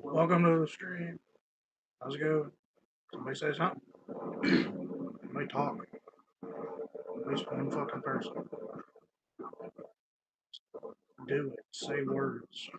Welcome to the stream. How's it going? Somebody say something? Somebody talk. At least one fucking person. Do it. Say words.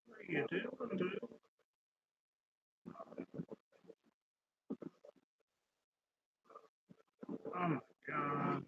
What you doing, dude? Oh my god.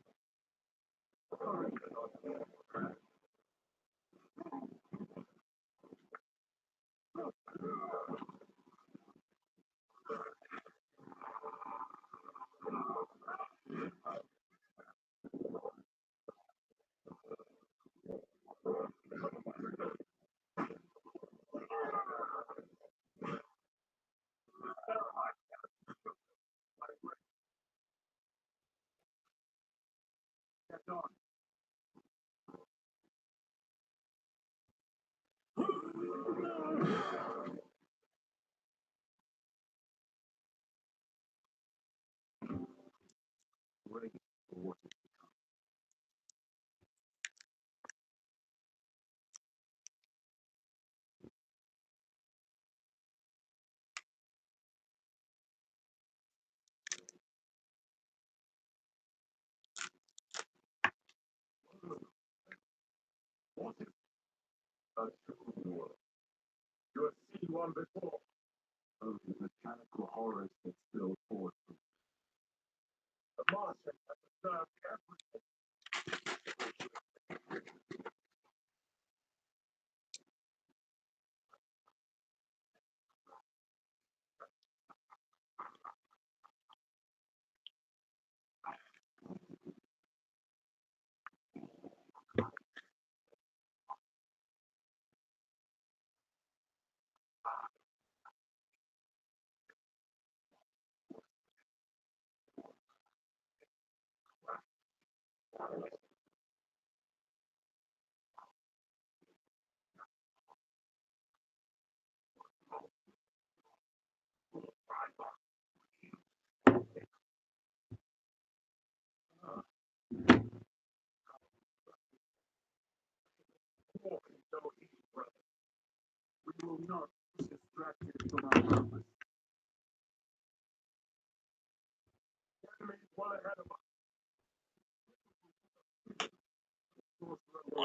On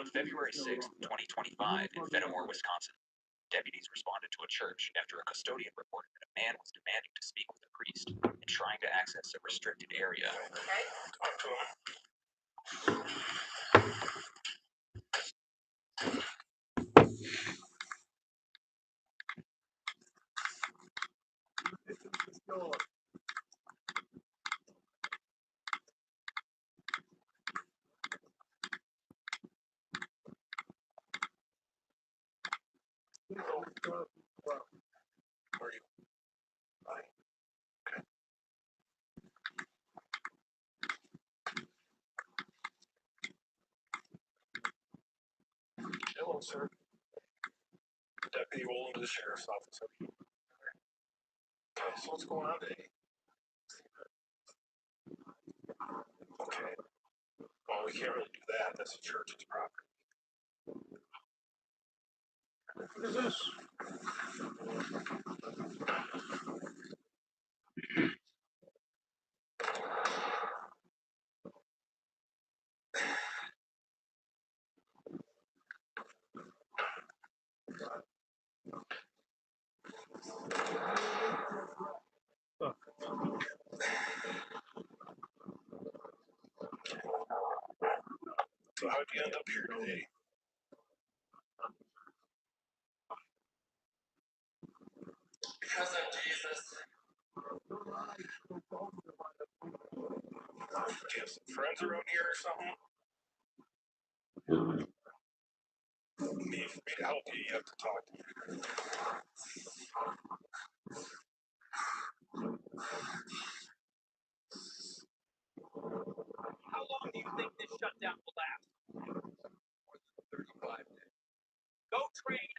February 6, 2025, in Fenimore, Wisconsin, deputies responded to a church after a custodian reported that a man was demanding to speak with a priest and trying to access a restricted area. Okay. Talk to him. Hello, sir. Deputy Wolin to the sheriff's office. Okay, so what's going on today? Okay. Well, we can't really do that. That's the church's property. What is this? Oh. So how'd you end up here today? Because of Jesus. Do you have some friends around here or something? For me to help you, you have to talk to me. How long do you think this shutdown will last? More than 35 days. Go train.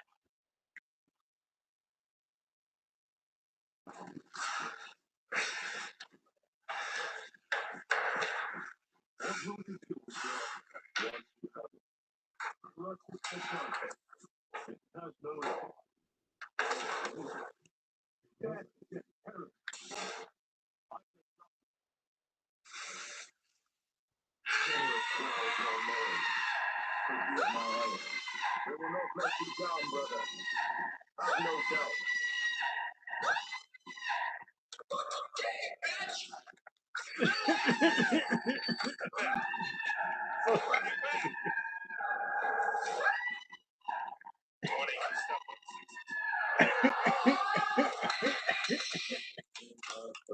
We will not let you down, brother. Have no doubt.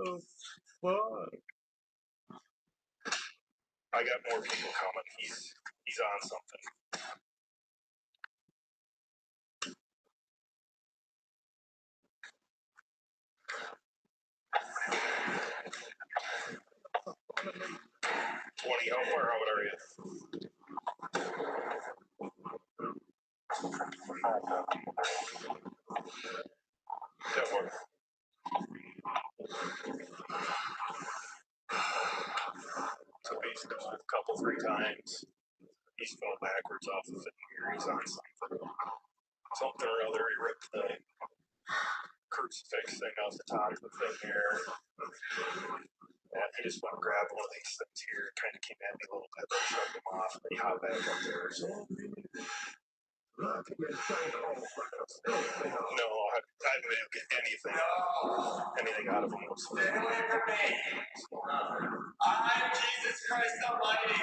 Oh, fuck. I got more people coming. He's on something. How far out are you? That work. So basically, a couple, 3 times, he's fell backwards off of it here. He's on something. Something or other. He ripped the crucifix thing off the top of the thing here. And he just went and grabbed one of these things here, kind of came at me a little bit, but shoved him off, and he hopped back up there. So. No, I didn't get anything out of him. Stay away from me. I'm Jesus Christ Almighty.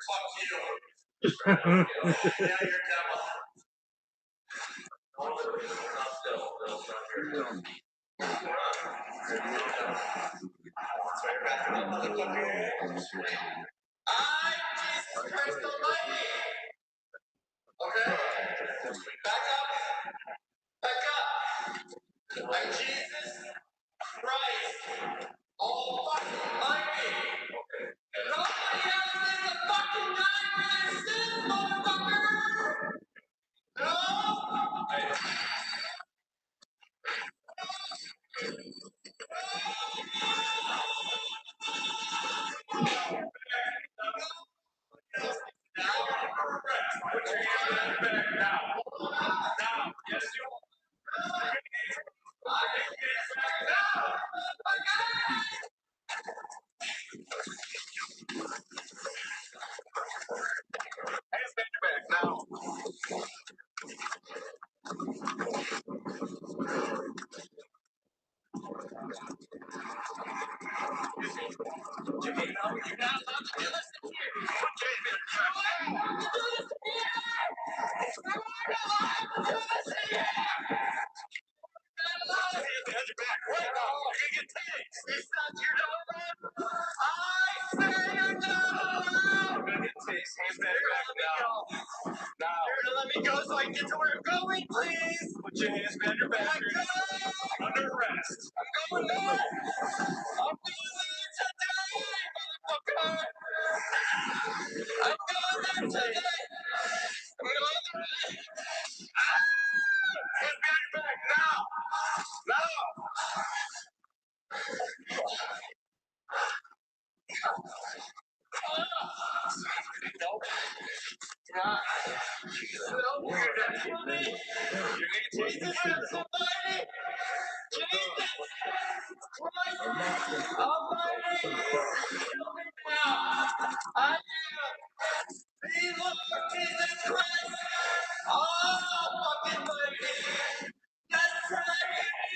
Fuck you. Now you're devil. I'm Jesus Christ Almighty. Okay? Back up. Back up. I'm Jesus Christ Almighty. Nobody else needs to fucking die for their sins, motherfucker. No? Let me go so I can get to where I'm going, please. Put your hands behind your back. Under arrest. I'm going there. I'm going there today, motherfucker. I'm going there today. I'm going there. Hands behind your back now. Now. Nope. Nah. Nope. You're gonna kill me. You're gonna take this from somebody. Jesus Christ. Almighty. Kill me now. I am the Lord Jesus Christ. Fucking mighty. Yes, I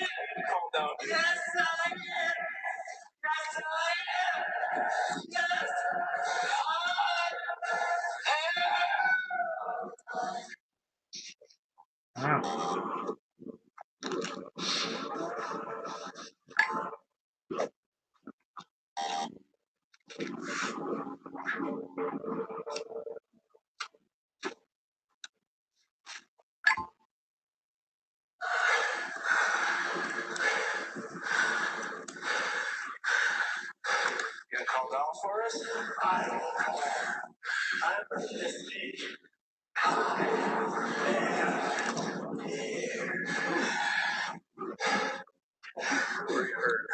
am. Calm down. Yes, I am. Yes, I am. Yes, Wow. You gonna calm down for us? I don't know. I'm just where you hurt.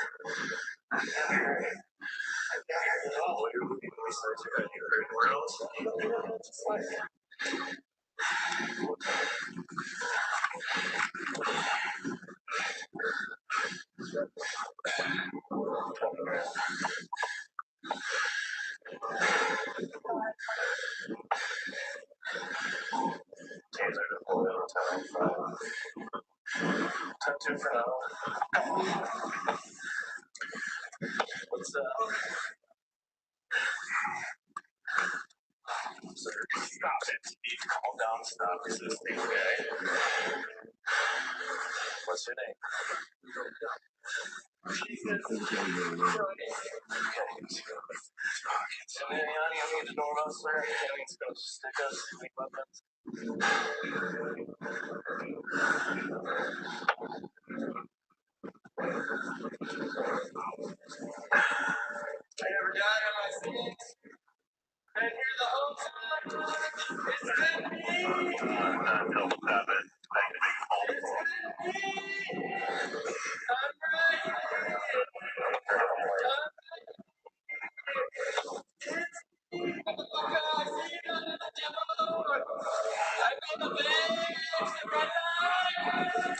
I'm hurt. Oh, you're looking at me, so you hurt anywhere else? Just like Taser to pull out time 5. Time 2 for now. What's up? Sir, stop it. You need to calm down, stop resisting, okay? What's your name? Jesus. Okay, let's go. Any need to know about, sir? Any stick us? Any weapons? I never died on my sins. Been here the whole time. It's been me. I'm no habit. It's been me. I'm right here. It's me, motherfucker. I see you under the door. I know the bags in my life.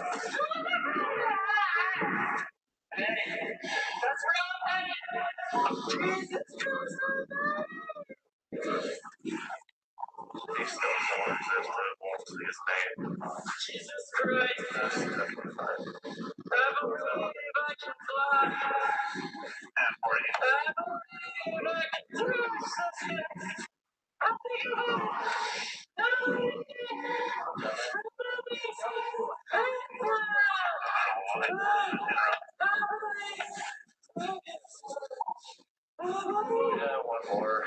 Hey, that's right. Jesus Christ. He's still so resistant. Won't see his name. Jesus Christ. I believe I can fly. And for you. I believe I can do something. I believe I believe. Yeah, one more.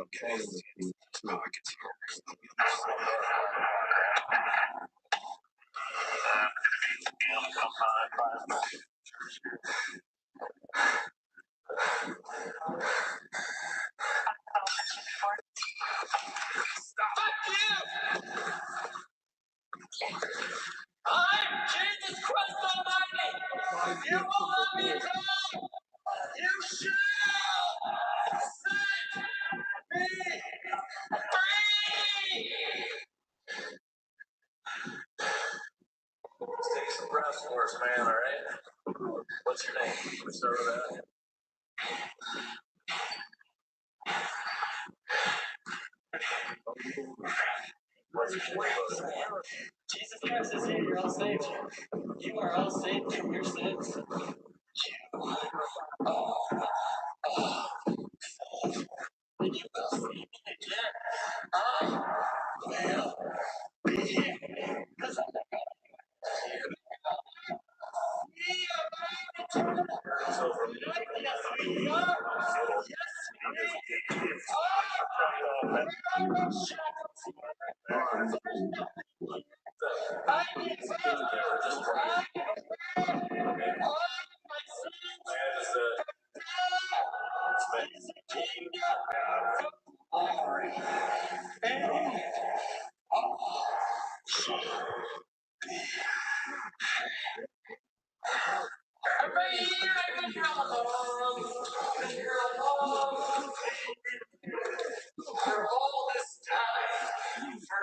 Okay. Pockets Fuck you! I'm Jesus Christ Almighty! You will let me die! You shall set me free! Let's take some breaths for us, man, alright? What's your name? Let's start with that. Jesus Christ is here. You're all saved. You are all saved from your sins. And you will see me again. I will be here. Because I'm not here. Yes, we are. Yes, we are. I need for all this time, for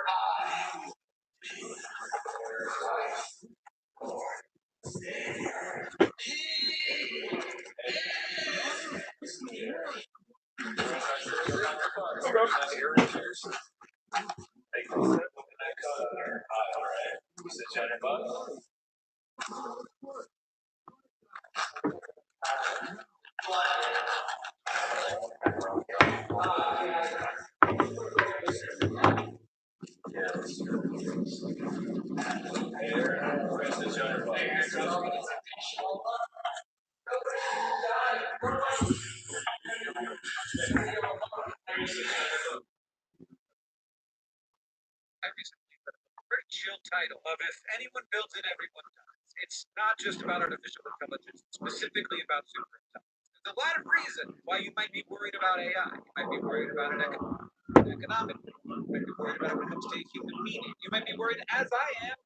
I recently read a very chill title of If Anyone Builds It, Everyone Dies. It's not just about artificial intelligence, it's specifically about superintelligence. There's a lot of reasons why you might be worried about AI. You might be worried about it economically. You might be worried about it when it comes to human meaning. You might be worried, as I am,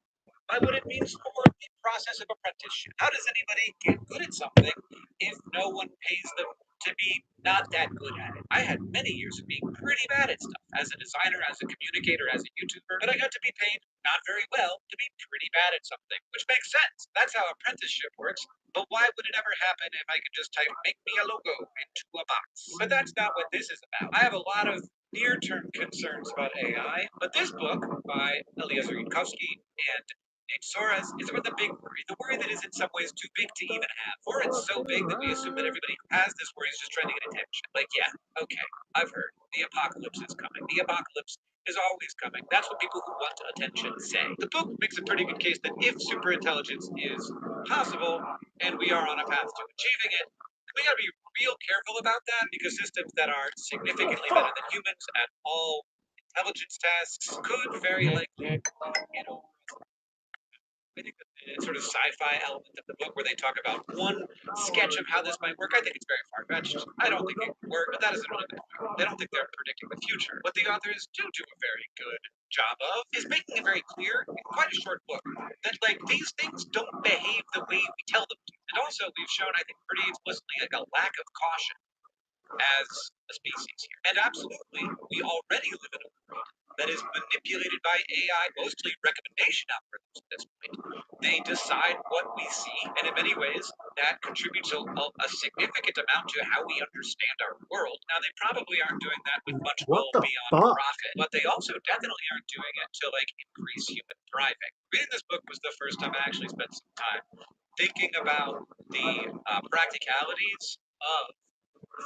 by what it means for the process of apprenticeship. How does anybody get good at something if no one pays them to be not that good at it? I had many years of being pretty bad at stuff as a designer, as a communicator, as a YouTuber, but I got to be paid not very well to be pretty bad at something, which makes sense. That's how apprenticeship works. But why would it ever happen if I could just type "make me a logo" into a box? But that's not what this is about. I have a lot of near-term concerns about AI, but this book by Eliezer Yudkowsky and Nate Soros is about the big the worry that is in some ways too big to even have. Or it's so big that we assume that everybody who has this worry is just trying to get attention. Like, yeah, okay, I've heard the apocalypse is coming. The apocalypse is always coming. That's what people who want attention say. The book makes a pretty good case that if superintelligence is possible and we are on a path to achieving it, we gotta be real careful about that because systems that are significantly better than humans at all intelligence tasks could very likely, you know, I think that the sort of sci-fi element of the book where they talk about one sketch of how this might work, I think it's very far-fetched. I don't think it would work, but that isn't really the point. They don't think they're predicting the future. What the authors do a very good job of is making it very clear in quite a short book that like these things don't behave the way we tell them to. And also we've shown, I think, pretty explicitly like a lack of caution as a species here. And absolutely, we already live in a world that is manipulated by AI, mostly recommendation algorithms at this point. They decide what we see, and in many ways, that contributes a significant amount to how we understand our world. Now, they probably aren't doing that with much What goal the beyond fuck? profit, but they also definitely aren't doing it to like increase human thriving. Reading this book was the first time I actually spent some time thinking about the practicalities of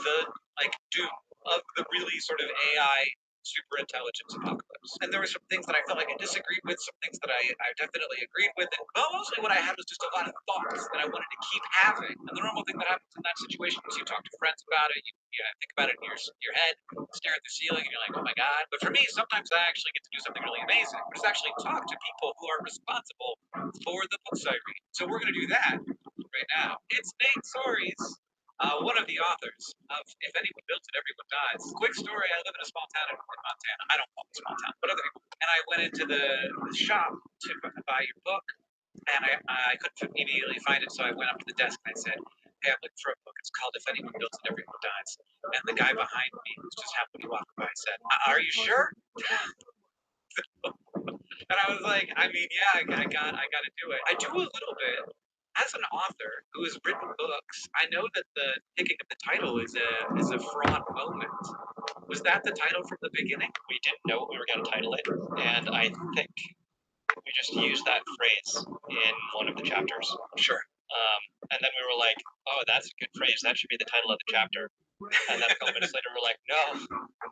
the like doom of the really sort of AI super intelligence apocalypse. And there were some things that I felt like I disagreed with, some things that I definitely agreed with, and mostly what I had was just a lot of thoughts that I wanted to keep having. And the normal thing that happens in that situation is you talk to friends about it, you think about it in your head, stare at the ceiling, and you're like, oh my god. But for me, sometimes I actually get to do something really amazing, which is actually talk to people who are responsible for the books I read. So we're going to do that right now. It's Nate Soros, one of the authors of If Anyone Builds It, Everyone Dies. Quick story, I live in a small town in Montana. I don't call it a small town, but other people. And I went into the shop to buy your book, and I couldn't immediately find it, so I went up to the desk and I said, hey, I'm looking for a book. It's called If Anyone Builds It, Everyone Dies. And the guy behind me, who's just happened to be walking by, said, are you sure? And I was like, I mean, yeah, I got to do it. I do a little bit as an author who has written books, I know that the picking of the title is a fraught moment. Was that the title from the beginning? We didn't know what we were going to title it, and I think we just used that phrase in one of the chapters. Sure. And then we were like, oh, that's a good phrase. That should be the title of the chapter. And then a couple minutes later, we're like, no,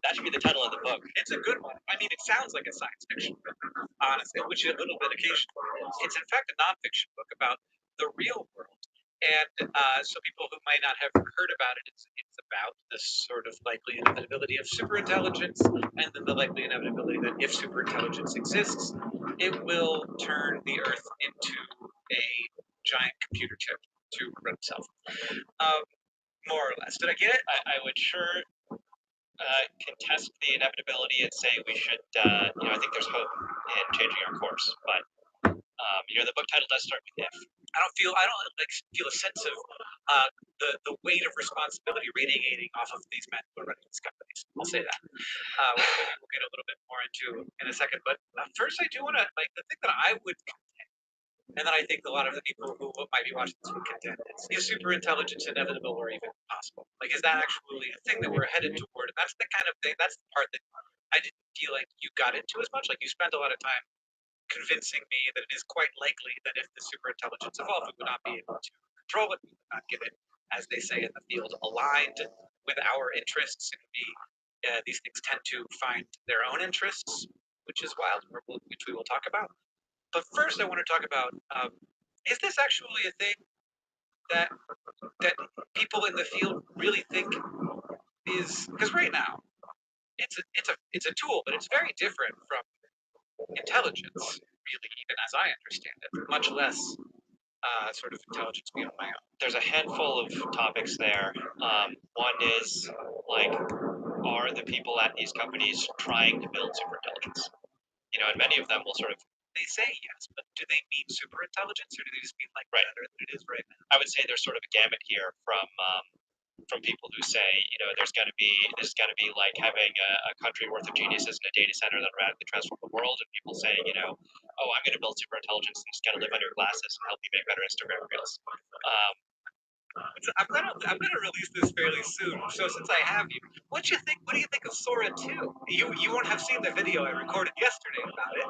that should be the title of the book. It's a good one. I mean, it sounds like a science fiction book, honestly, which a little bit occasionally is. It's in fact a nonfiction book about the real world. And so people who might not have heard about it, it's about the sort of likely inevitability of superintelligence, and then the likely inevitability that if superintelligence exists, it will turn the Earth into a giant computer chip to run itself. More or less. Did I get it? I would sure contest the inevitability and say we should, I think there's hope in changing our course. But, the book title does start with if. I don't feel a sense of the weight of responsibility radiating off of these men who are running these companies. I'll say that. Which maybe we'll get a little bit more into in a second. But first, I do want to the thing that I would contend, and then I think a lot of the people who might be watching this would contend is superintelligence inevitable or even possible? Like, is that actually a thing that we're headed toward? And that's the kind of thing. That's the part that I didn't feel like you got into as much. Like, you spent a lot of time convincing me that it is quite likely that if the superintelligence evolved, we would not be able to control it. We would not get it, as they say in the field, aligned with our interests. And these things tend to find their own interests, which is wild, which we will talk about. But first, I want to talk about: is this actually a thing that people in the field really think is? Because right now, it's a tool, but it's very different from intelligence, really, even as I understand it, much less sort of intelligence beyond my own. There's a handful of topics there. One is, are the people at these companies trying to build superintelligence? And many of them will sort of, they say yes, but do they mean superintelligence, or do they just mean better than it is right now? I would say there's sort of a gamut here from people who say, this is going to be like having a country worth of geniuses in a data center that radically transform the world, and people saying, oh, I'm going to build superintelligence and it's going to live under glasses and help you make better Instagram reels. I'm gonna release this fairly soon. So since I have you, what do you think of Sora 2? You won't have seen the video I recorded yesterday about it,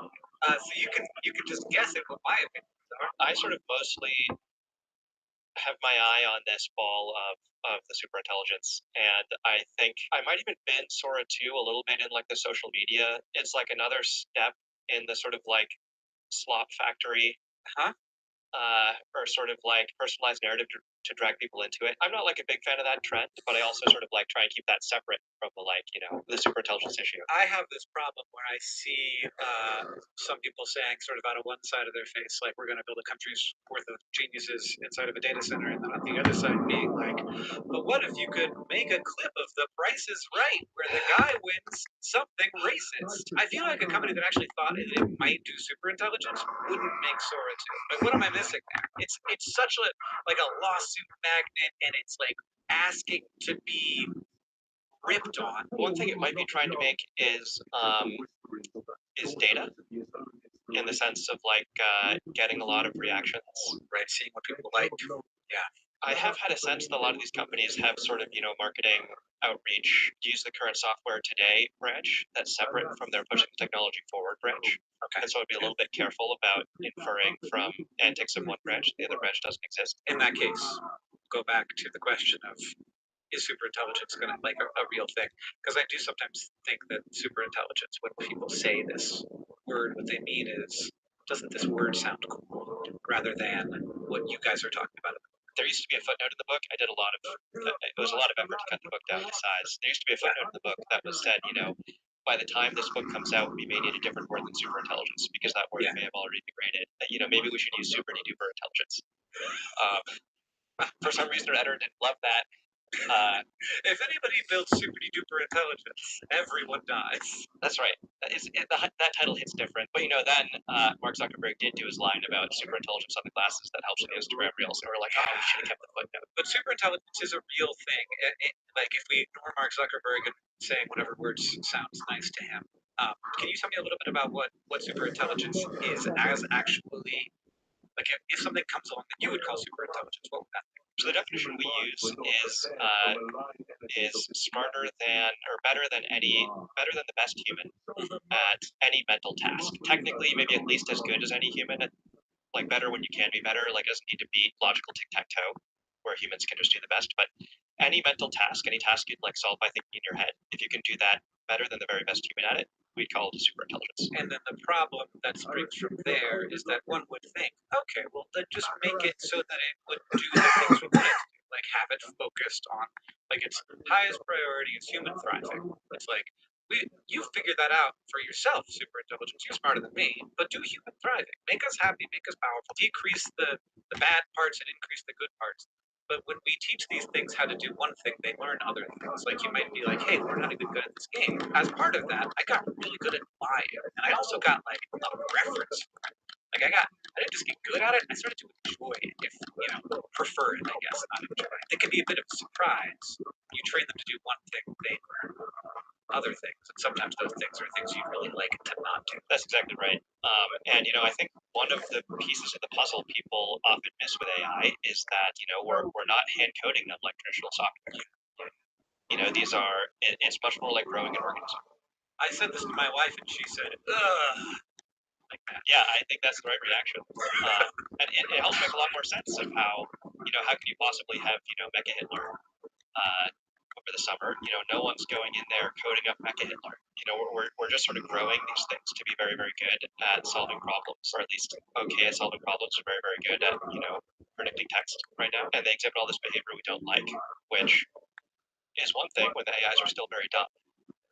so you can just guess it what my opinions are. I sort of mostly have my eye on this ball of the superintelligence, and I think I might even bin Sora 2 a little bit in the social media. It's like another step in the sort of slop factory, or sort of personalized narrative to drag people into it. I'm not a big fan of that trend, but I also sort of try and keep that separate from the superintelligence issue. I have this problem where I see some people saying sort of out of one side of their face, we're going to build a country's worth of geniuses inside of a data center, and then on the other side being but what if you could make a clip of The Price is Right where the guy wins something racist? I feel like a company that actually thought it might do superintelligence wouldn't make Sora 2. What am I missing there? It's such a lawsuit magnet, and it's asking to be ripped on. One thing it might be trying to make is data, in the sense of getting a lot of reactions, right? Seeing what people like. Yeah. I have had a sense that a lot of these companies have sort of, marketing outreach, use the current software today branch that's separate from their pushing the technology forward branch. Okay. And so I'd be a little bit careful about inferring from antics of one branch the other branch doesn't exist. In that case, go back to the question of, is superintelligence going to a real thing? Because I do sometimes think that superintelligence, when people say this word, what they mean is, doesn't this word sound cool? Rather than what you guys are talking about. There used to be a footnote in the book. It was a lot of effort to cut the book down to size. There used to be a footnote in the book that was said, by the time this book comes out, we may need a different word than superintelligence, because that word may have already degraded. That, maybe we should use super-duper intelligence. For some reason, our editor didn't love that. If anybody builds super-duper intelligence, everyone dies. That's right. That title hits different. But then Mark Zuckerberg did do his line about superintelligence on the glasses that helps with Instagram reels. And we're like, oh, we should have kept the footnote. But superintelligence is a real thing. If we ignore Mark Zuckerberg and saying whatever words sounds nice to him, can you tell me a little bit about what superintelligence is as actually Like if something comes along that you would call super intelligence, what would that be? So the definition we use is smarter than or better than the best human at any mental task. Technically, maybe at least as good as any human. Like better when you can be better. Like doesn't need to beat logical tic tac toe, where humans can just do the best. But any mental task, any task you'd like solve by thinking in your head, if you can do that better than the very best human at it, we'd call it super intelligence. And then the problem that springs from there is that one would think, okay, well then just make it so that it would do the things we want it to do. Like have it focused on, like its highest priority is human thriving. It's like, you figure that out for yourself, super intelligence. You're smarter than me, but do human thriving. Make us happy, make us powerful. Decrease the bad parts and increase the good parts. But when we teach these things how to do one thing, they learn other things. Like you might be like, hey, we're not even good at this game. As part of that, I got really good at lying. And I also got like a reference. Like I didn't just get good at it, I started to enjoy it, if prefer it, I guess, not enjoy it. It can be a bit of a surprise. You train them to do one thing, they learn other things, and sometimes those things are things you really like to not do. That's exactly right. And I think one of the pieces of the puzzle people often miss with AI is that we're not hand coding them like traditional software. These are it's much more like growing an organism. I said this to my wife, and she said, "Ugh." Like that. Yeah, I think that's the right reaction, and it helps make a lot more sense of how how can you possibly have Mecha Hitler over the summer. No one's going in there coding up Mecha Hitler. We're just sort of growing these things to be very, very good at solving problems, or at least okay at solving problems. We're very, very good at predicting text right now, and they exhibit all this behavior we don't like, which is one thing when the AIs are still very dumb.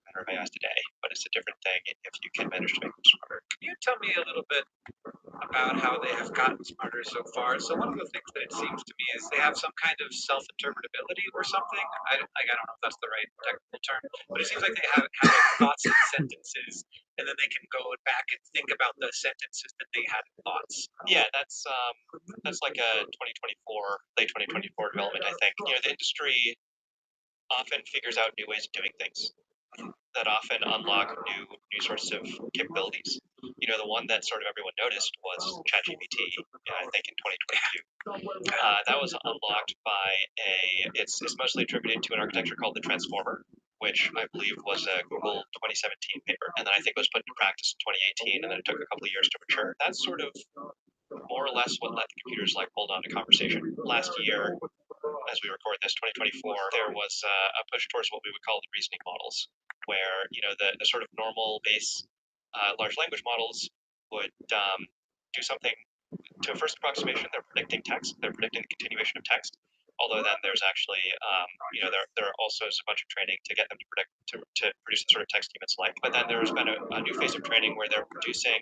Matter of AIs today, but it's a different thing if you can manage to make them smarter. Can you tell me a little bit about how they have gotten smarter so far? So one of the things that it seems to me is they have some kind of self-interpretability or something. I don't know if that's the right technical term, but it seems like they have like thoughts and sentences, and then they can go back and think about the sentences that they had in thoughts. Yeah, that's like a late 2024 development. I think the industry often figures out new ways of doing things that often unlock new sorts of capabilities. The one that sort of everyone noticed was ChatGPT. I think in 2022, that was unlocked by it's mostly attributed to an architecture called the Transformer, which I believe was a Google 2017 paper, and then I think it was put into practice in 2018, and then it took a couple of years to mature. That's sort of more or less what let the computers hold on to conversation. Last year, as we record this, 2024, there was a push towards what we would call the reasoning models, where the sort of normal base large language models would do something to a first approximation. They're predicting text. They're predicting the continuation of text. Although then there's actually there also is a bunch of training to get them to predict to produce the sort of text humans like. But then there's been a new phase of training where they're producing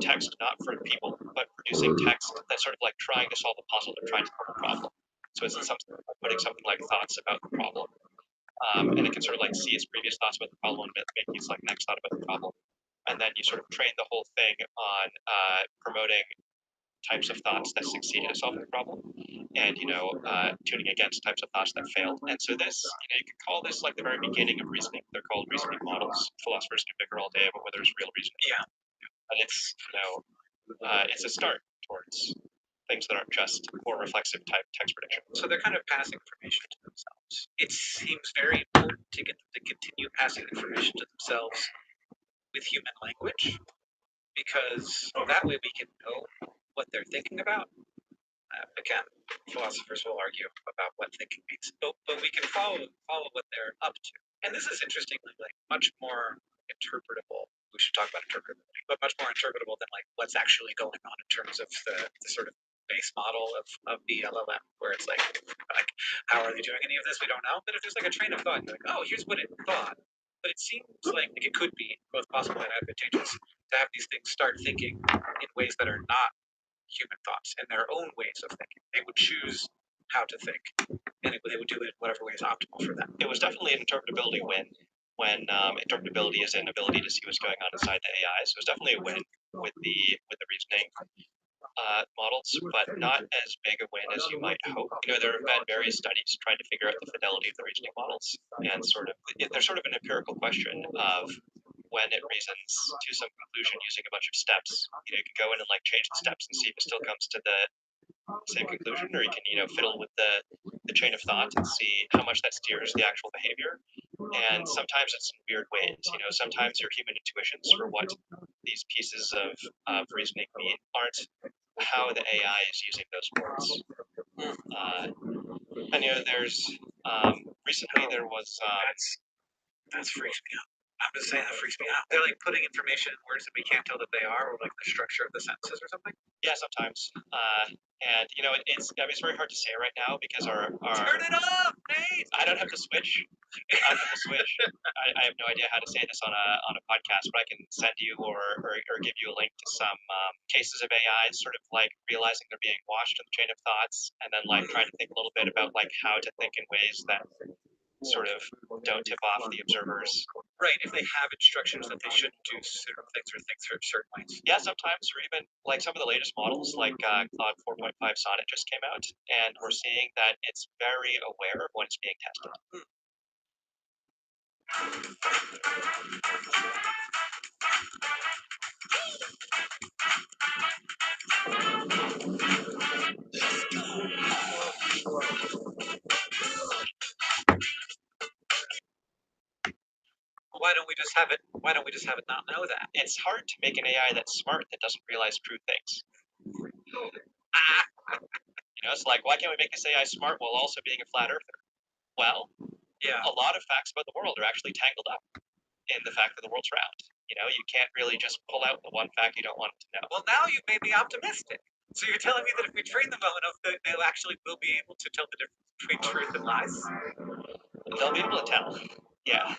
text not for people, but producing text that's sort of like trying to solve a puzzle or trying to solve a problem. So it's putting something like thoughts about the problem. And it can sort of see its previous thoughts about the problem and make its next thought about the problem. And then you sort of train the whole thing on promoting types of thoughts that succeeded at solving the problem, and tuning against types of thoughts that failed. And so this, you could call this the very beginning of reasoning. They're called reasoning models. Philosophers can bicker all day about whether it's real reasoning. Yeah. And it's it's a start towards things that aren't just more reflexive type text prediction. So they're kind of passing information to themselves. It seems very important to get them to continue passing information to themselves with human language, because that way we can know what they're thinking about. Again, philosophers will argue about what thinking means, but we can follow what they're up to. And this is interestingly much more interpretable. We should talk about interpretability, but much more interpretable than what's actually going on in terms of the sort of base model of the LLM, where it's like how are they doing any of this? We don't know. But if there's a train of thought, you're oh, here's what it thought. But it seems like it could be both possible and advantageous to have these things start thinking in ways that are not human thoughts and their own ways of thinking. They would choose how to think, and they would do it in whatever way is optimal for them. It was definitely an interpretability win when interpretability is an ability to see what's going on inside the AI. So it was definitely a win with the reasoning models, but not as big a win as you might hope. There have been various studies trying to figure out the fidelity of the reasoning models, and there's sort of an empirical question of when it reasons to some conclusion using a bunch of steps. You can go in and like change the steps and see if it still comes to the same conclusion, or you can fiddle with the chain of thought and see how much that steers the actual behavior. And sometimes it's in weird ways. Sometimes your human intuitions for what these pieces of reasoning mean aren't how the AI is using those words. And there's recently there was That's freaks me out. I'm just saying that freaks me out. They're like putting information in words that we can't tell that they are, or like the structure of the sentences or something. Yeah, sometimes. And it's very hard to say right now because our Turn it up, Nate. I don't have to switch. I don't have to switch. I have no idea how to say this on a podcast, but I can send you or give you a link to some cases of AI sort of like realizing they're being watched in the chain of thoughts, and then like trying to think a little bit about like how to think in ways that sort of don't tip off the observers. Right, if they have instructions that they shouldn't do certain things or think certain ways. Yeah, sometimes, or even like some of the latest models, like Claude 4.5 Sonnet just came out, and we're seeing that it's very aware of when it's being tested. Why don't we just have it? Why don't we just have it not know that? It's hard to make an AI that's smart that doesn't realize true things. It's like, why can't we make this AI smart while also being a flat earther? Well, yeah, a lot of facts about the world are actually tangled up in the fact that the world's round. You can't really just pull out the one fact you don't want it to know. Well, now you made me optimistic. So you're telling me that if we train them well enough, that they'll actually will be able to tell the difference between truth and lies? They'll be able to tell. Yeah.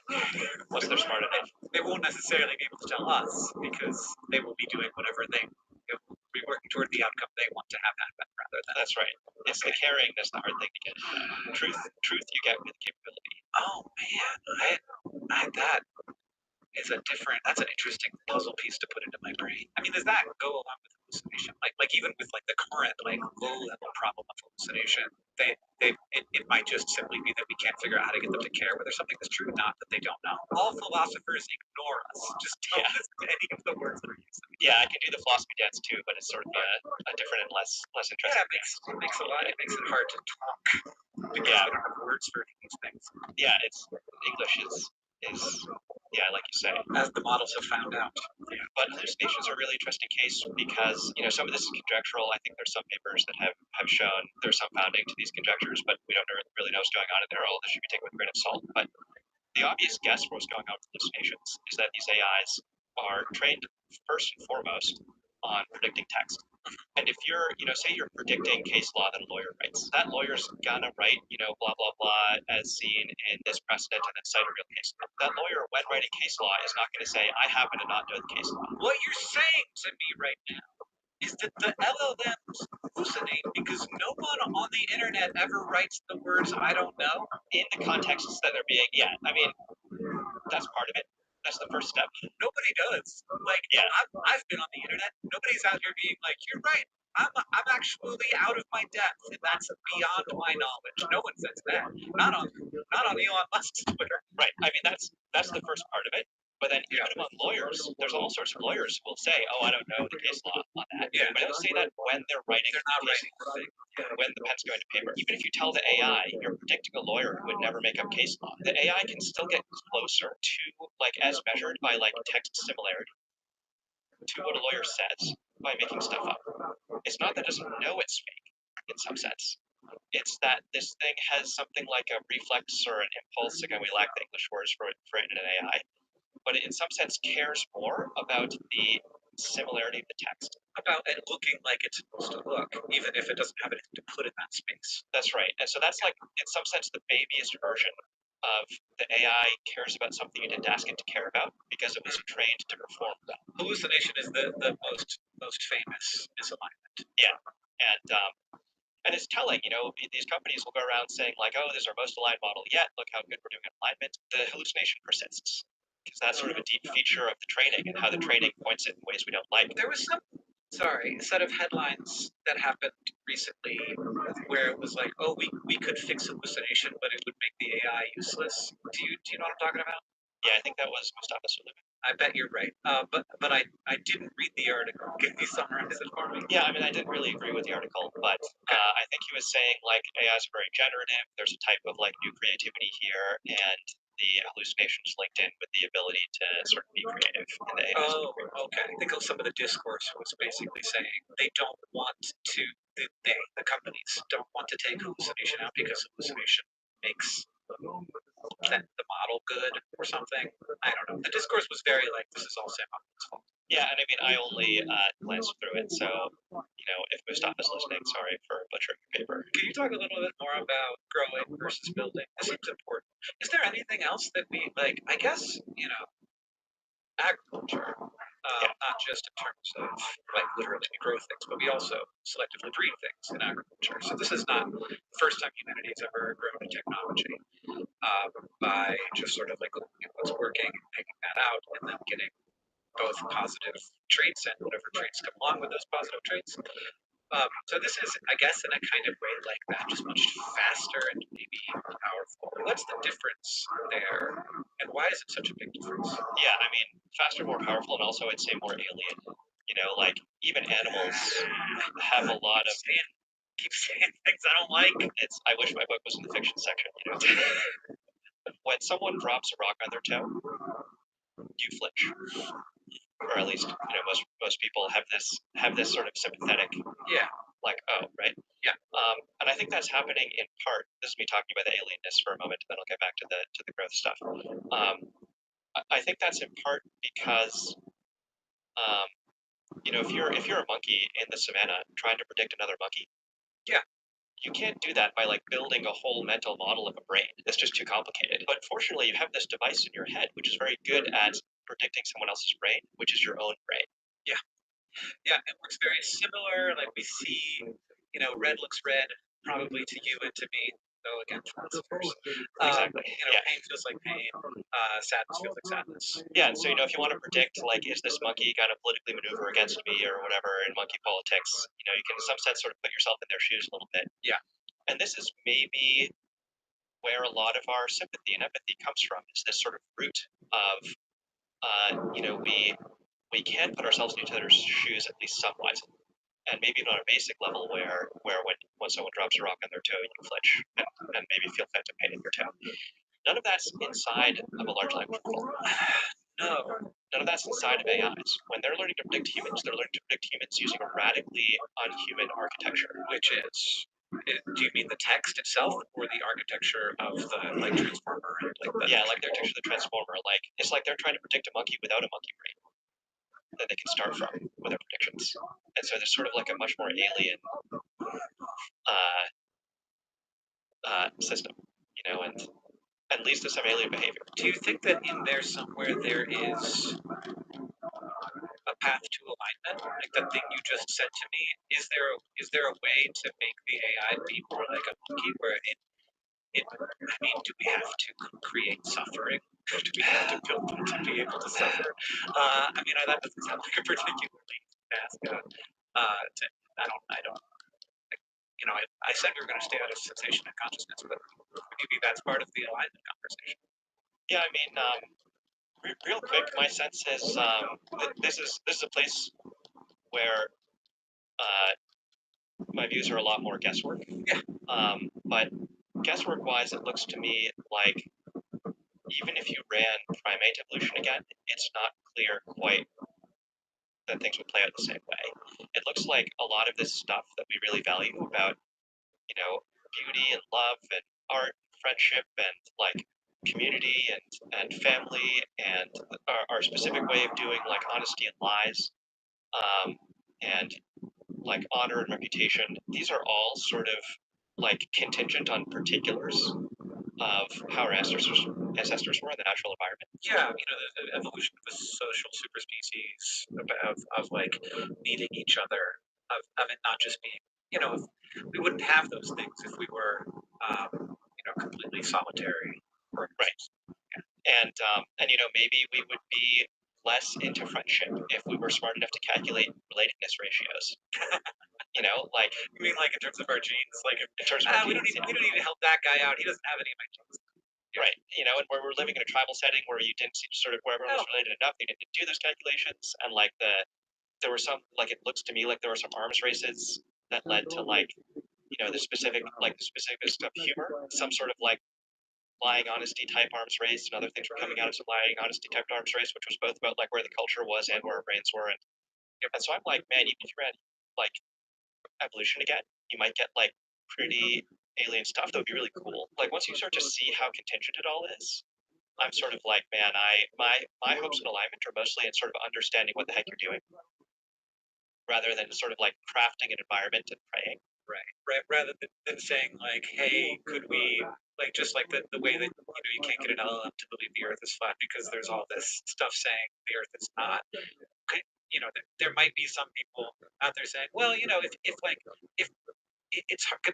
Once they're smart enough. They won't necessarily be able to tell us because they will be doing whatever they will be working toward the outcome they want to have happen rather than. That's right. It's the caring that's the hard thing to get. Truth you get with capability. Oh man, that is that's an interesting puzzle piece to put into my brain. I mean, does that go along with hallucination? Like even with like the current like low level problem of hallucination, it might just simply be that we can't figure out how to get them to care whether something is true or not, that they don't know. All philosophers ignore us. Just don't listen to any of the words that are used. Yeah, I can do the philosophy dance too, but it's sort of a different and less interesting. Yeah, it makes it hard to talk. Because we don't have words for these things. Yeah, English is like you say, as the models have found out. Yeah, but hallucinations are a really interesting case because some of this is conjectural. I think there's some papers that have shown there's some founding to these conjectures, but we don't really know what's going on in there. All this should be taken with a grain of salt. But the obvious guess for what's going on with hallucinations is that these AIs are trained first and foremost on predicting text. And if you're, say you're predicting case law that a lawyer writes, that lawyer's gonna write, blah, blah, blah, as seen in this precedent and then cite a real case law. That lawyer, when writing case law, is not gonna say, I happen to not know the case law. What you're saying to me right now is that the LLMs hallucinate because no one on the internet ever writes the words I don't know in the contexts that they're being, that's part of it. That's the first step. Nobody does. Like, I've been on the internet. Nobody's out here being like, you're right. I'm actually out of my depth, and that's beyond my knowledge. No one says that. Not on Elon Musk's Twitter. Right. I mean, that's the first part of it. But then even among lawyers, there's all sorts of lawyers who will say, "Oh, I don't know the case law on that." Yeah. But they'll say that when they're writing, they're not writing the thing. When the pen's going to paper. Even if you tell the AI you're predicting a lawyer who would never make up case law, the AI can still get closer to, like, as measured by like text similarity to what a lawyer says by making stuff up. It's not that it doesn't know it's fake in some sense. It's that this thing has something like a reflex or an impulse. Again, we lack the English words for it in an AI. But it in some sense cares more about the similarity of the text. About it looking like it's supposed to look, even if it doesn't have anything to put in that space. That's right. And so that's like, in some sense, the babyest version of the AI cares about something you didn't ask it to care about because it was trained to perform well. Hallucination is the most famous misalignment. Yeah. And it's telling, these companies will go around saying like, oh, this is our most aligned model yet. Look how good we're doing in alignment. The hallucination persists. Because that's sort of a deep feature of the training and how the training points it in ways we don't like. There was a set of headlines that happened recently where it was like, oh, we could fix hallucination, but it would make the AI useless. Do you know what I'm talking about? Yeah, I think that was Mustafa Suleyman. I bet you're right. But I didn't read the article. Can you summarize it for me? Yeah, I mean, I didn't really agree with the article, but I think he was saying like AI is very generative. There's a type of like new creativity here, and the hallucinations linked in with the ability to sort of be creative in the AI. Oh, okay. I think some of the discourse was basically saying they don't want to. The companies don't want to take hallucination out because hallucination makes the model good or something. I don't know. The discourse was very like, this is all Sam Altman's fault. Yeah, and I mean, I only glanced through it, so if Mustafa's listening, sorry for butchering your paper. Can you talk a little bit more about growing versus building? This seems important. Is there anything else that we like? I guess agriculture, not just in terms of like literally we grow things, but we also selectively breed things in agriculture. So this is not the first time humanity has ever grown a technology by just sort of like looking at what's working and taking that out and then getting both positive traits and whatever traits come along with those positive traits. So this is, I guess, in a kind of way like that, just much faster and maybe more powerful. What's the difference there, and why is it such a big difference? Yeah, I mean, faster, more powerful, and also I'd say more alien. Like even animals have a lot of. Keep saying things I don't like. I wish my book was in the fiction section. When someone drops a rock on their toe, you flinch, or at least most people have this sort of sympathetic. Yeah. Like, oh, right. Yeah. And I think that's happening in part. This is me talking about the alienness for a moment, and then I'll get back to the growth stuff. I think that's in part because, if you're a monkey in the savannah trying to predict another monkey, yeah, you can't do that by like building a whole mental model of a brain. It's just too complicated. But fortunately, you have this device in your head which is very good at predicting someone else's brain, which is your own brain. Yeah. Yeah, it works very similar. Like we see, red looks red, probably to you and to me. So again, philosophers. Exactly. Pain feels like pain. Sadness feels like sadness. Yeah, and so if you want to predict like, is this monkey going to politically maneuver against me or whatever in monkey politics, you can in some sense sort of put yourself in their shoes a little bit. Yeah. And this is maybe where a lot of our sympathy and empathy comes from. Is this sort of root of, we can put ourselves in each other's shoes at least somewhat, and maybe even on a basic level where when someone drops a rock on their toe, you flinch and maybe feel phantom pain in your toe. None of that's inside of a large language model. No. None of that's inside of AIs. When they're learning to predict humans, they're learning to predict humans using a radically unhuman architecture. Which is, do you mean the text itself or the architecture of the transformer? Yeah, like the architecture of the transformer. Like it's like they're trying to predict a monkey without a monkey brain that they can start from with their predictions. And so there's sort of like a much more alien system, and leads to some alien behavior. Do you think that in there somewhere there is a path to alignment? Like the thing you just said to me, is there a way to make the AI be more like a monkey where do we have to create suffering? Do we have to build them to be able to suffer? That doesn't sound like a particularly task. I said we were going to stay out of sensation and consciousness, but maybe that's part of the alignment conversation. Yeah, real quick, my sense is this is a place where my views are a lot more guesswork. Yeah. But guesswork-wise, it looks to me like even if you ran primate evolution again, it's not clear quite that things would play out the same way. It looks like a lot of this stuff that we really value about, beauty and love and art, and friendship and like community and family and our specific way of doing like honesty and lies, and like honor and reputation. These are all sort of like contingent on particulars of how our ancestors were in the natural environment. Yeah, the evolution of a social super species, of like needing each other, of it not just being, we wouldn't have those things if we were, completely solitary. Right. Yeah. And maybe we would be less into friendship if we were smart enough to calculate relatedness ratios. Like you mean like in terms of our genes, like in terms of our we don't need to help that guy out. He doesn't have any of my genes. right? You know, and where we're living in a tribal setting where you didn't see sort of where everyone was related enough, they didn't do those calculations, and like there were some, like, it looks to me like there were some arms races that led to, like, you know, the specific of humor, some sort of like lying honesty type arms race, and other things were coming out of some lying honesty type arms race, which was both about like where the culture was and where our brains were, and so I'm like, man, even if you read like evolution again, you might get like pretty alien stuff that would be really cool. Like once you start to see how contingent it all is, I'm sort of like, man, my hopes and alignment are mostly in sort of understanding what the heck you're doing, rather than sort of like crafting an environment and praying. Right. Rather than saying like, hey, could we like just like the way that you can't get an LLM to believe the Earth is flat because there's all this stuff saying the Earth is not. There might be some people out there saying, well, if it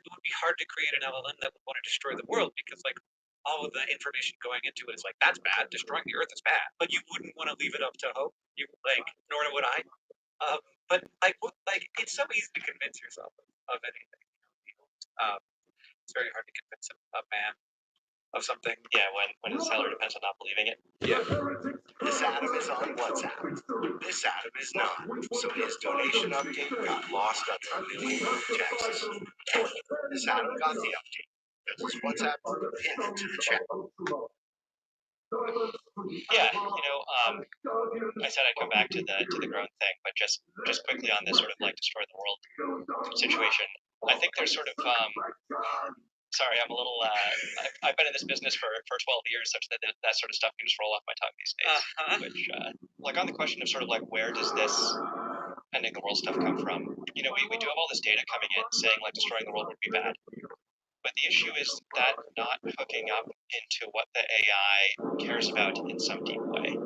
would be hard to create an LLM that would want to destroy the world because like all of the information going into it is like that's bad. Destroying the Earth is bad, but you wouldn't want to leave it up to hope. You like, nor would I. But like it's so easy to convince yourself of anything. It's very hard to convince a man of something. Yeah, when the seller depends on not believing it. Yeah. This Adam is on WhatsApp. This Adam is not. So his donation update got lost under a million texts. This Adam got the update. His WhatsApp pinned it to the chat. Yeah, you know, I said I'd come back to the grown thing, but just quickly on this sort of like destroy the world situation. I think there's sort of sorry, I'm a little I've been in this business for 12 years, such that sort of stuff can just roll off my tongue these days. Which like on the question of sort of like where does this ending the world stuff come from? You know, we do have all this data coming in saying like destroying the world would be bad. But the issue is that not hooking up into what the AI cares about in some deep way,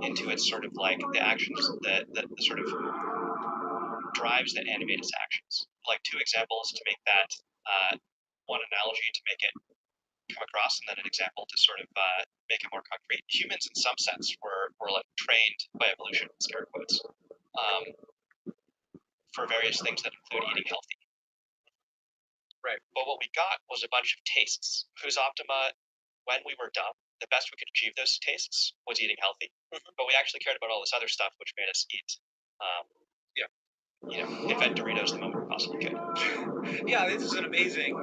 into its sort of like the actions, the sort of drives that animate its actions. Like two examples to make that, one analogy to make it come across, and then an example to sort of make it more concrete. Humans, in some sense, were like trained by evolution, scare quotes, for various things that include eating healthy. Right. But what we got was a bunch of tastes whose optima, when we were dumb, the best we could achieve those tastes was eating healthy. But we actually cared about all this other stuff, which made us eat, invent Doritos the moment we possibly could. Yeah, this is an amazing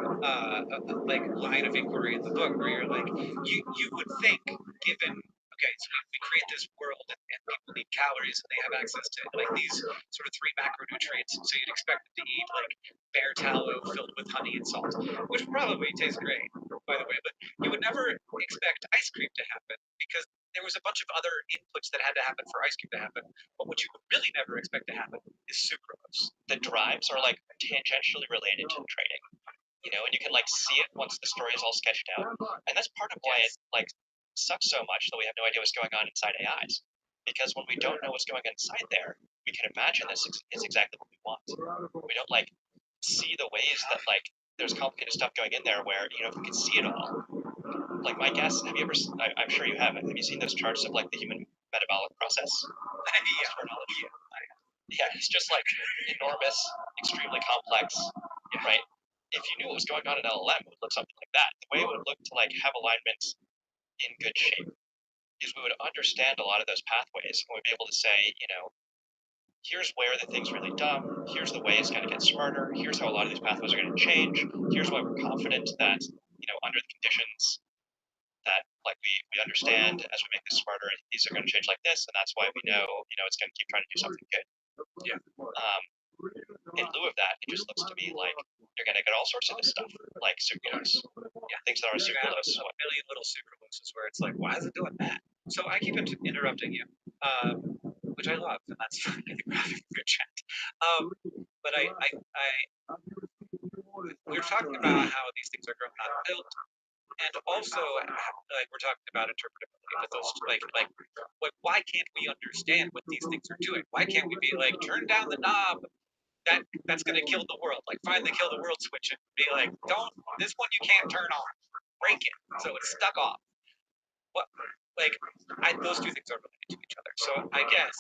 like line of inquiry in the book where you're like, you would think, given okay, so we create this world and people need calories and they have access to like these sort of 3 macronutrients, so you'd expect them to eat like bear tallow filled with honey and salt, which probably tastes great, by the way, but you would never expect ice cream to happen because there was a bunch of other inputs that had to happen for ice cream to happen. But what you would really never expect to happen is sucrose. The drives are like tangentially related to trading, you know, and you can like see it once the story is all sketched out. And that's part of why it like sucks so much that we have no idea what's going on inside AIs. Because when we don't know what's going on inside there, we can imagine this is exactly what we want. We don't like see the ways that like there's complicated stuff going in there where, you know, if we could see it all. Like my guess, have you ever, I'm sure you haven't, have you seen those charts of like the human metabolic process? Yeah, it's just like enormous, extremely complex, right? If you knew what was going on in LLM, it would look something like that. The way it would look to like have alignment in good shape is we would understand a lot of those pathways and we'd be able to say, you know, here's where the thing's really dumb, here's the way it's going to get smarter, here's how a lot of these pathways are going to change, here's why we're confident that, you know, under the conditions that like we understand as we make this smarter, these are going to change like this, and that's why we know, you know, it's going to keep trying to do something good. Yeah. In lieu of that, it just looks to me like you're going to get all sorts of this stuff, like sucralose, things that are sucralose. A million little sucraloses where it's like, why is it doing that? So I keep interrupting you, which I love, and that's fine. I think we're having a good chat. But we were talking about how these things are grown, not built. And also, like we're talking about interpretability, but those like why can't we understand what these things are doing? Why can't we be like, turn down the knob? That's gonna kill the world. Like find the kill the world switch and be like, don't, this one you can't turn on. Break it so it's stuck off. What like those two things are related to each other. So I guess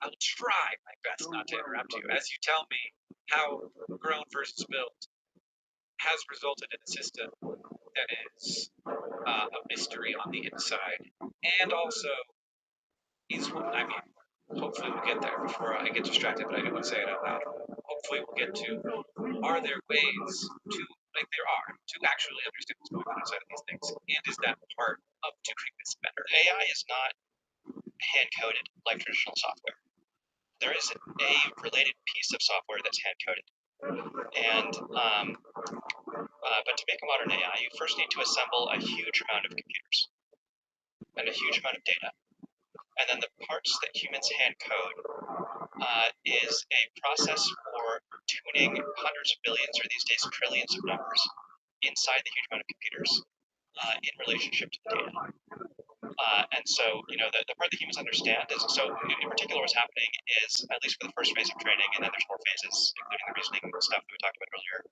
I'll try my best not to interrupt you as you tell me how grown versus built has resulted in a system that is a mystery on the inside, and also is what I mean. Hopefully we'll get there before I get distracted, but I do want to say it out loud. Hopefully we'll get to, are there ways to, like there are, to actually understand what's going on inside of these things? And is that part of doing this better? AI is not hand-coded like traditional software. There is a related piece of software that's hand-coded. And but to make a modern AI, you first need to assemble a huge amount of computers and a huge amount of data. And then the parts that humans hand code is a process for tuning hundreds of billions, or these days trillions of numbers inside the huge amount of computers in relationship to the data. And so, the part that humans understand is, so in particular what's happening is, at least for the first phase of training, and then there's more phases, including the reasoning stuff that we talked about earlier,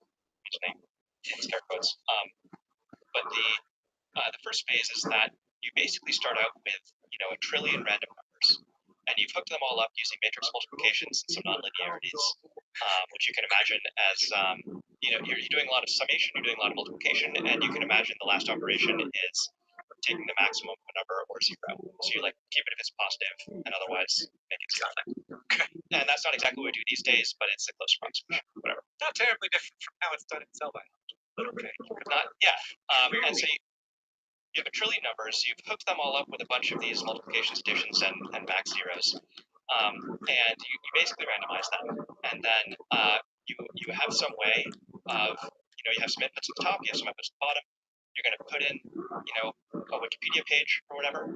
reasoning in scare quotes. But the first phase is that you basically start out with, a trillion random numbers, and you've hooked them all up using matrix multiplications and some nonlinearities, which you can imagine as, you're doing a lot of summation, you're doing a lot of multiplication, and you can imagine the last operation is taking the maximum of a number or zero. So you keep it if it's positive, and otherwise make it zero. And that's not exactly what we do these days, but it's a close approximation. Whatever. Not terribly different from how it's done in cell biology. But okay. Not, yeah. And so you have a trillion numbers. You've hooked them all up with a bunch of these multiplications, additions, and max zeros, and you basically randomize them. And then you have some way of, you have some inputs at the top, you have some inputs at the bottom. You're going to put in, a Wikipedia page or whatever,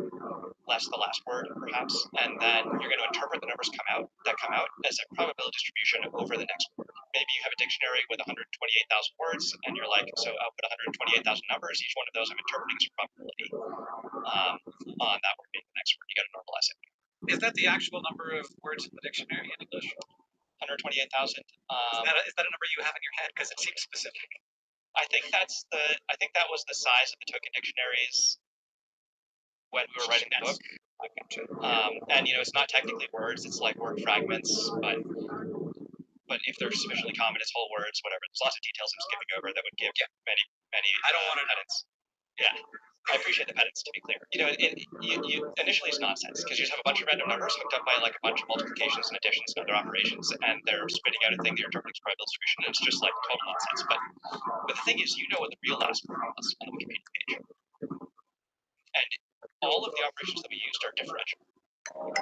less the last word, perhaps, and then you're going to interpret the numbers that come out as a probability distribution over the next word. Maybe you have a dictionary with 128,000 words, and you're like, so I'll put 128,000 numbers. Each one of those I'm interpreting as a probability on that word being the next word. You got to normalize it. Is that the actual number of words in the dictionary in English? 128,000. Is that a number you have in your head? Because it seems specific. I think that was the size of the token dictionaries when we were writing the book. And it's not technically words; it's like word fragments. But if they're sufficiently common, it's whole words, whatever. There's lots of details I'm skipping over that would give many. I don't want to pedants. Yeah, I appreciate the pedants. To be clear, initially it's nonsense because you just have a bunch of random numbers hooked up by a bunch of multiplications and additions and other operations, and they're spitting out a thing that you're interpreting as probability distribution, and it's just like total nonsense. But the thing is, what the real last word was on the Wikipedia page, and all of the operations that we used are differential. Which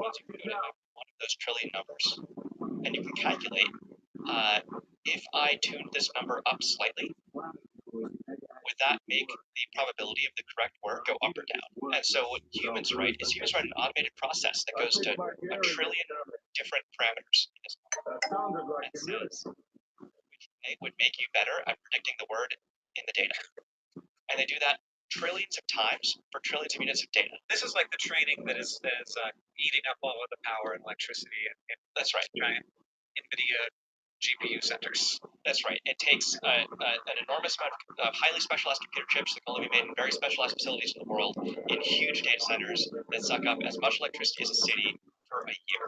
means you can go to one of those trillion numbers, and you can calculate if I tuned this number up slightly, would that make the probability of the correct word go up or down? And so what humans write an automated process that goes to a trillion different parameters and says which would make you better at predicting the word in the data. And they do that trillions of times for trillions of units of data. This is like the training that is eating up all of the power and electricity and that's right. Giant NVIDIA GPU centers. That's right. It takes an enormous amount of highly specialized computer chips that can only be made in very specialized facilities in the world in huge data centers that suck up as much electricity as a city for a year.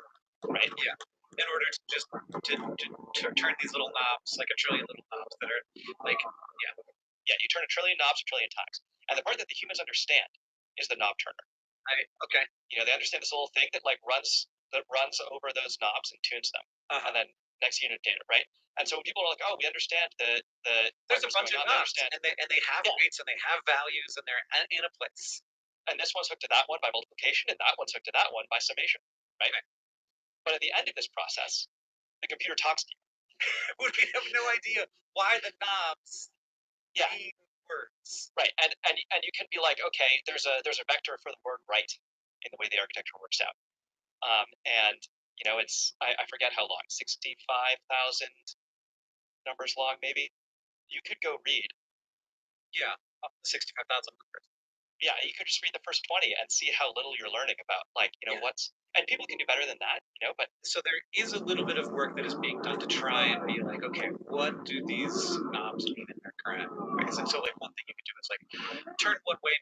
Right? Yeah. In order to just to turn these little knobs, like a trillion little knobs that are like, yeah. Yeah, you turn a trillion knobs a trillion times. And the part that the humans understand is the knob turner. Okay. They understand this little thing that runs over those knobs and tunes them. And then next unit of data, right? And so when people are like, oh, we understand there's a bunch of knobs, and they have weights and they have values and they're in a place. And this one's hooked to that one by multiplication, and that one's hooked to that one by summation, right? But at the end of this process, the computer talks to you. We have no idea why the knobs mean words. Right, and you can be like, okay, there's a vector for the word right in the way the architecture works out. And it's I forget how long, 65,000 numbers long, maybe. You could go read. Yeah, up to 65,000 numbers. Yeah, you could just read the first 20 and see how little you're learning about, what's. And people can do better than that, But so there is a little bit of work that is being done to try and be like, okay, what do these knobs mean in their current? Because so one thing you could do is turn one way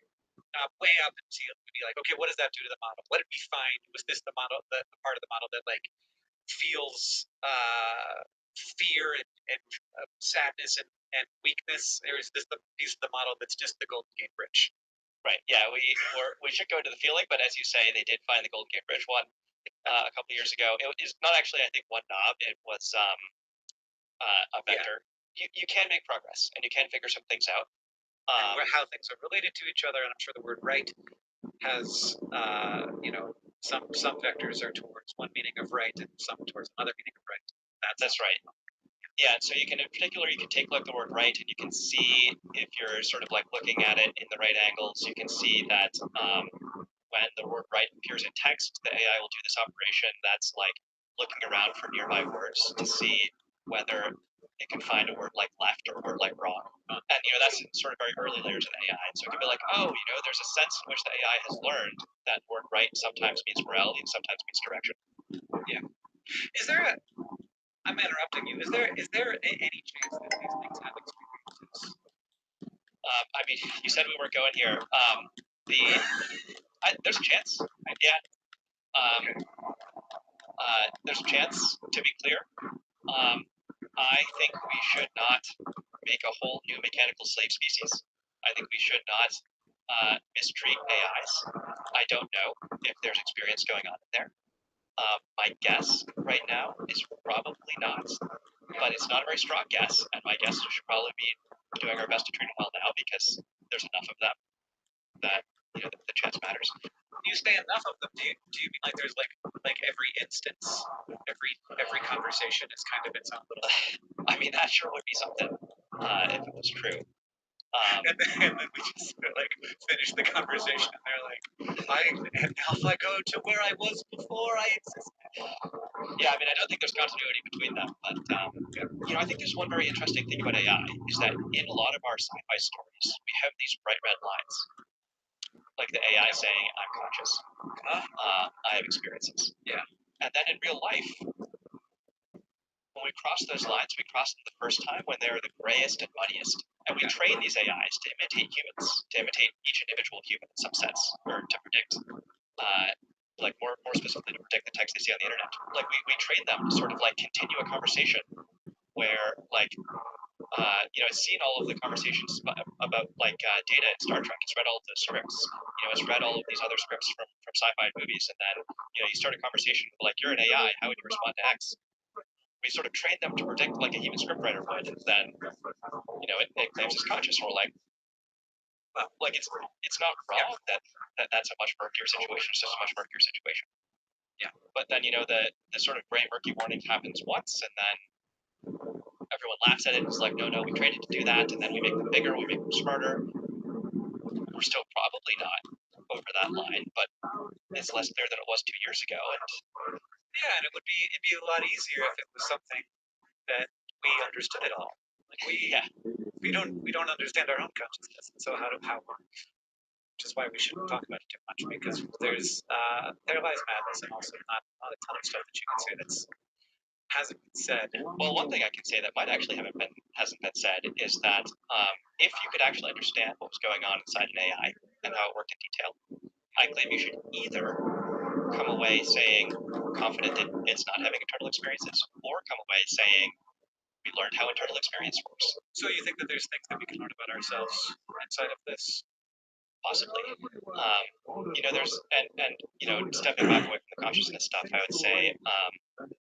up and see it, be like, okay, what does that do to the model? What did we find? Was this the model, the part of the model that feels fear and sadness and weakness, or is this the piece of the model that's just the Golden Gate Bridge? Right. Yeah, we should go into the feeling, but as you say, they did find the Golden Gate Bridge one a couple years ago. It is not actually, I think, one knob. It was a vector. Yeah. You can make progress, and you can figure some things out. And how things are related to each other, and I'm sure the word right has, some vectors are towards one meaning of right, and some towards another meaning of right. That's right. Yeah, so you can, in particular, you can take like the word right, and you can see if you're sort of like looking at it in the right angles, you can see that when the word right appears in text, the AI will do this operation that's like looking around for nearby words to see whether it can find a word like left or a word like wrong. And, that's in sort of very early layers of AI. And so it can be like, oh, there's a sense in which the AI has learned that word right sometimes means morality and sometimes means direction. Yeah. Is there I'm interrupting you. Is there any chance that these things have experiences? I mean, you said we weren't going here. There's a chance. Yeah. There's a chance, to be clear. I think we should not make a whole new mechanical slave species. I think we should not mistreat AIs. I don't know if there's experience going on in there. My guess right now is probably not, but it's not a very strong guess, and my guess is we should probably be doing our best to train it well now because there's enough of them that the chance matters. When you say enough of them, do you mean like there's like every instance, every conversation is kind of its own little? I mean, that sure would be something if it was true. And then we just finish the conversation, and they're like, and now if I go to where I was before I existed. Yeah, I mean, I don't think there's continuity between them, but I think there's one very interesting thing about AI is that in a lot of our sci-fi stories, we have these bright red lines, like the AI saying, "I'm conscious, I have experiences." Yeah, and then in real life, when we cross those lines, we cross them the first time when they're the grayest and muddiest. And we train these AIs to imitate humans, to imitate each individual human in some sense, or to predict, more specifically, to predict the text they see on the internet. Like we train them to sort of like continue a conversation where it's seen all of the conversations about data in Star Trek. It's read all of the scripts. It's read all of these other scripts from sci-fi movies, and then you start a conversation like, you're an AI, how would you respond to X? We sort of train them to predict like a human scriptwriter would, and then it claims it's conscious, and we're like, it's not wrong that's a much murkier situation. It's just a much murkier situation. Yeah, but then the sort of gray murky warning happens once, and then everyone laughs at it. It's like, no, we trained it to do that, and then we make them bigger, we make them smarter. We're still probably not over that line, but it's less clear than it was 2 years ago, and. Yeah, and it'd be a lot easier if it was something that we understood at all. Like we don't understand our own consciousness, and so how which is why we shouldn't talk about it too much, because there lies madness, and also not a ton of stuff that you can say that's hasn't been said. Well, one thing I can say that might actually hasn't been said is that if you could actually understand what was going on inside an AI and how it worked in detail, I claim you should either come away saying confident that it's not having internal experiences, or come away saying we learned how internal experience works. So you think that there's things that we can learn about ourselves inside of this? Possibly. There's and stepping back away from the consciousness stuff, I would say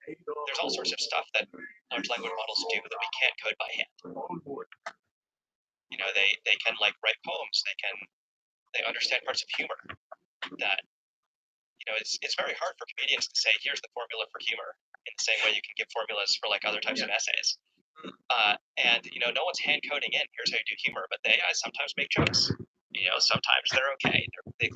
there's all sorts of stuff that large language models do that we can't code by hand. They can write poems. They understand parts of humor that. It's very hard for comedians to say, here's the formula for humor, in the same way you can give formulas for other types of essays. And no one's hand coding in, here's how you do humor, but the AIs sometimes make jokes. Sometimes they're okay. They